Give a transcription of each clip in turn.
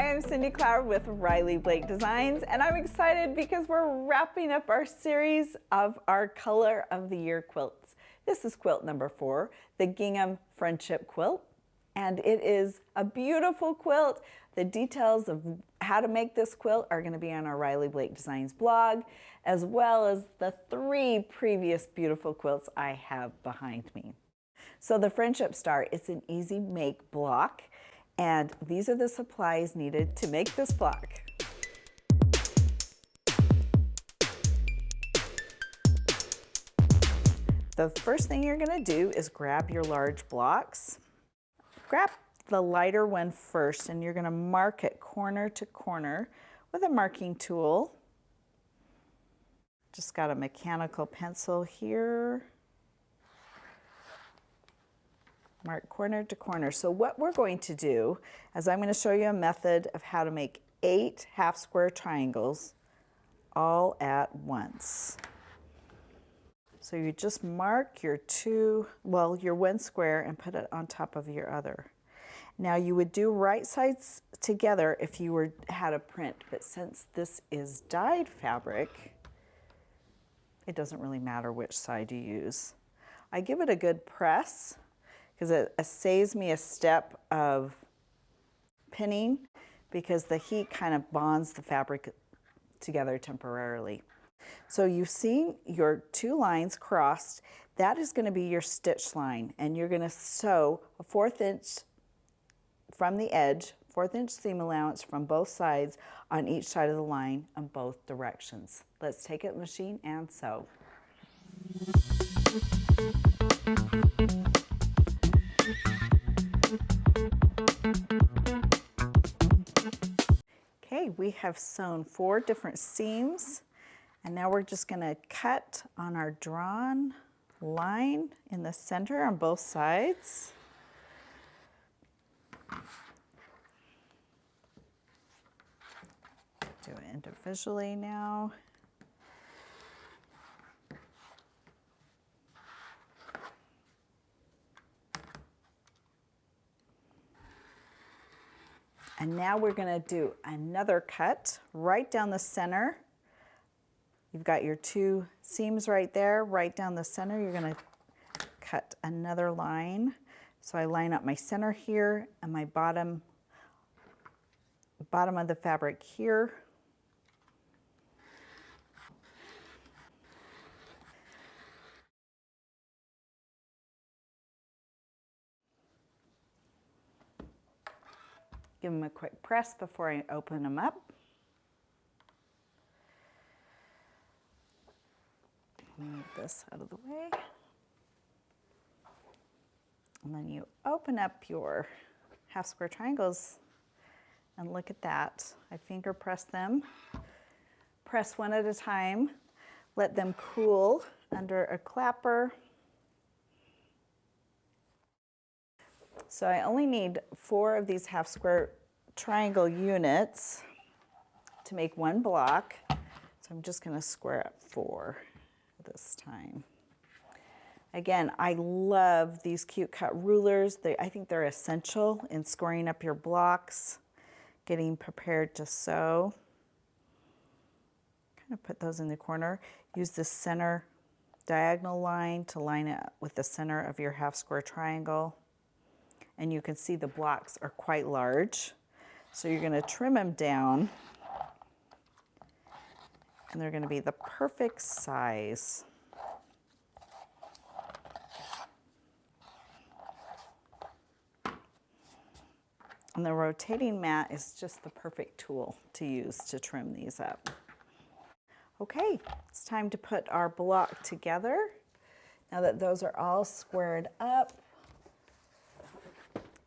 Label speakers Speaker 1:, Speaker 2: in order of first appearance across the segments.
Speaker 1: Hi, I'm Cindy Cloud with Riley Blake Designs, and I'm excited because we're wrapping up our series of our Color of the Year quilts. This is quilt number 4, the Gingham Friendship Quilt, and it is a beautiful quilt. The details of how to make this quilt are going to be on our Riley Blake Designs blog, as well as the 3 previous beautiful quilts I have behind me. So the Friendship Star, it's an easy make block. And these are the supplies needed to make this block. The first thing you're going to do is grab your large blocks. Grab the lighter one first, and you're going to mark it corner to corner with a marking tool. Just got a mechanical pencil here. Mark corner to corner. So what we're going to do is I'm going to show you a method of how to make 8 half square triangles all at once. So you just mark your your one square and put it on top of your other. Now you would do right sides together if you had a print, but since this is dyed fabric, it doesn't really matter which side you use. I give it a good press, because it saves me a step of pinning, because the heat kind of bonds the fabric together temporarily. So you've seen your 2 lines crossed. That is going to be your stitch line, and you're going to sew a 1/4 inch from the edge, 1/4 inch seam allowance from both sides on each side of the line on both directions. Let's take it to the machine and sew. Okay, we have sewn 4 different seams, and now we're just going to cut on our drawn line in the center on both sides. Do it individually now. And now we're going to do another cut right down the center. You've got your 2 seams right there, right down the center. You're going to cut another line. So I line up my center here and my bottom of the fabric here. Give them a quick press before I open them up. Move this out of the way. And then you open up your half square triangles, and look at that. I finger press them. Press one at a time. Let them cool under a clapper. So I only need 4 of these half square triangle units to make one block. So I'm just going to square up 4 this time. Again, I love these cute cut rulers. I think they're essential in squaring up your blocks, getting prepared to sew. Kind of put those in the corner. Use the center diagonal line to line it up with the center of your half square triangle. And you can see the blocks are quite large. So you're going to trim them down, and they're going to be the perfect size. And the rotating mat is just the perfect tool to use to trim these up. Okay, it's time to put our block together. Now that those are all squared up,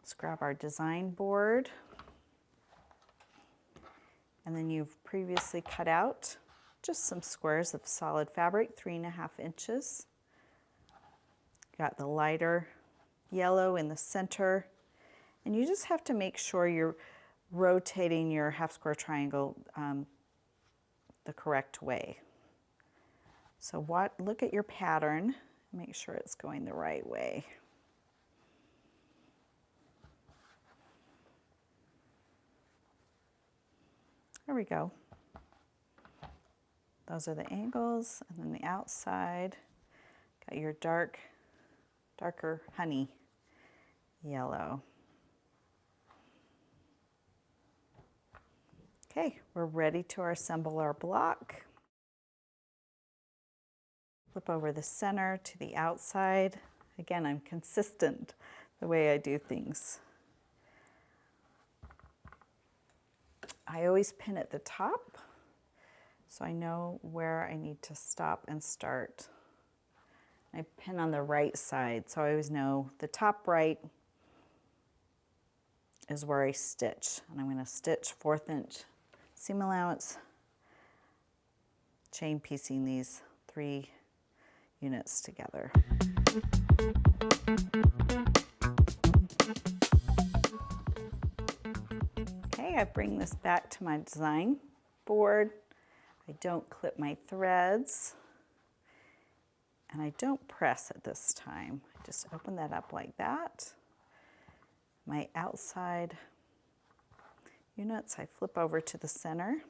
Speaker 1: let's grab our design board. And then you've previously cut out just some squares of solid fabric, 3.5 inches. Got the lighter yellow in the center. And you just have to make sure you're rotating your half square triangle the correct way. So look at your pattern, make sure it's going the right way. There we go. Those are the angles, and then the outside, got your darker honey yellow. Okay, we're ready to assemble our block. Flip over the center to the outside. Again, I'm consistent the way I do things. I always pin at the top, so I know where I need to stop and start. I pin on the right side, so I always know the top right is where I stitch. And I'm going to stitch 1/4 inch seam allowance, chain piecing these 3 units together. Okay, I bring this back to my design board. I don't clip my threads, and I don't press at this time. I just open that up like that. My outside units, I flip over to the center.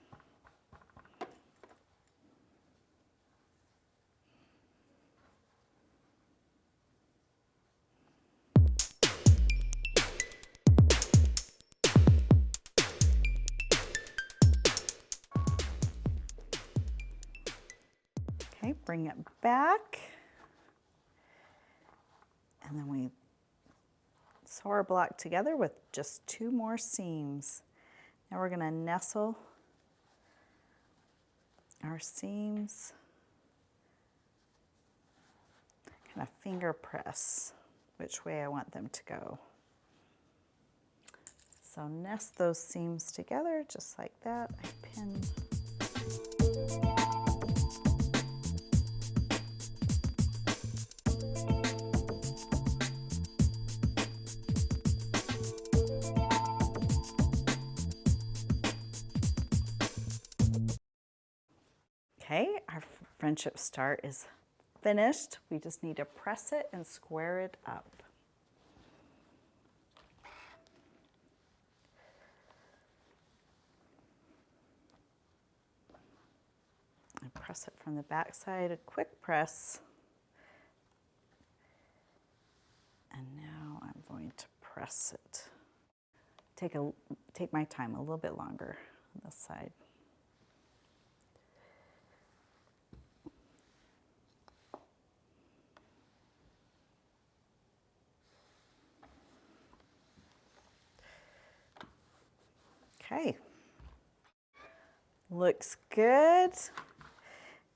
Speaker 1: Okay, bring it back. And then we sew our block together with just 2 more seams. Now we're going to nestle our seams, kind of finger press which way I want them to go. So nest those seams together just like that. I pin. Okay, our friendship star is finished. We just need to press it and square it up. I press it from the back side, a quick press. And now I'm going to press it. Take my time, a little bit longer on this side. Okay, looks good.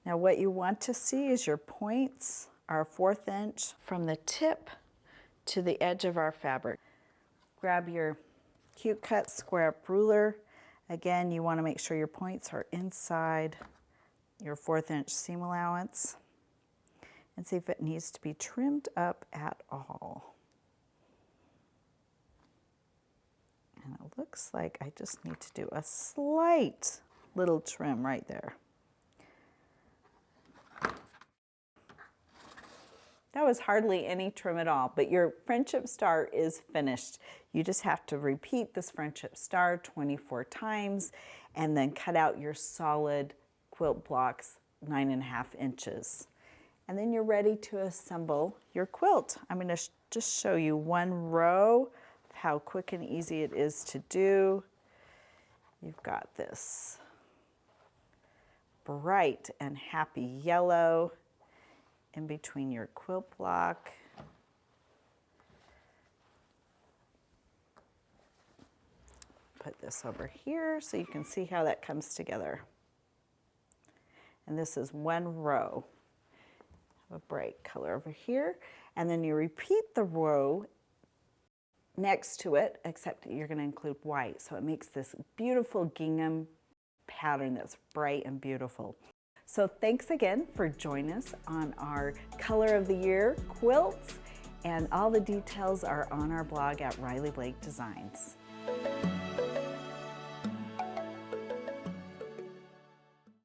Speaker 1: Now what you want to see is your points are 1/4 inch from the tip to the edge of our fabric. Grab your cute cut square up ruler. Again, you want to make sure your points are inside your 1/4 inch seam allowance and see if it needs to be trimmed up at all. And it looks like I just need to do a slight little trim right there. That was hardly any trim at all, but your friendship star is finished. You just have to repeat this friendship star 24 times and then cut out your solid quilt blocks 9.5 inches. And then you're ready to assemble your quilt. I'm going to just show you one row of how quick and easy it is to do. You've got this bright and happy yellow in between your quilt block. Put this over here so you can see how that comes together. And this is one row. Have a bright color over here. And then you repeat the row next to it, except you're going to include white. So it makes this beautiful gingham pattern that's bright and beautiful. So thanks again for joining us on our Color of the Year quilts, and all the details are on our blog at Riley Blake Designs.